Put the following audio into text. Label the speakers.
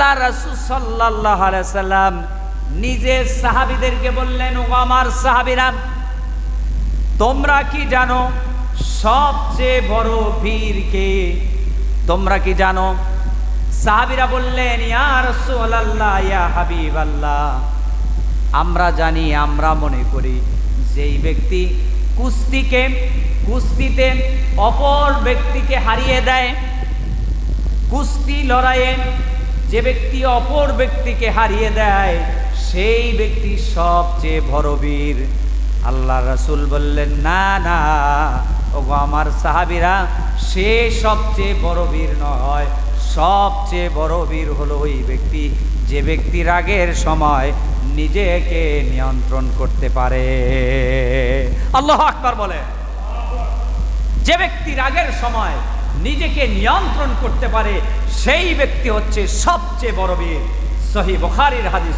Speaker 1: আল্লাহ রাসূল সাল্লাল্লাহু আলাইহি সাল্লাম নিজে সাহাবীদেরকে বললেন, ও আমার সাহাবীরা, তোমরা কি জানো সবচেয়ে বড় বীর কে? তোমরা কি জানো? সাহাবীরা বললেন, ইয়া রাসূলুল্লাহ, ইয়া হাবিবাল্লাহ, আমরা জানি, আমরা মনে করি যেই ব্যক্তি কুস্তিতে অপর ব্যক্তিকে হারিয়ে দেয়, কুস্তি লড়াইয়ে যে ব্যক্তি অপর ব্যক্তিকে হারিয়ে দেয় সেই ব্যক্তি সবচেয়ে বড় বীর। আল্লাহ রাসূল বললেন, না না ওগো আমার সাহাবীরা, সে সবচেয়ে বড় বীর নয়, সবচেয়ে বড় বীর হলো ওই ব্যক্তি যে ব্যক্তি রাগের সময় নিজেকে নিয়ন্ত্রণ করতে পারে। আল্লাহু আকবার বলে। যে ব্যক্তি রাগের সময় নিজেকে নিয়ন্ত্রণ করতে পারে সেই ব্যক্তি হচ্ছে সবচেয়ে বড় বীর। সহিহ বুখারীর হাদিস।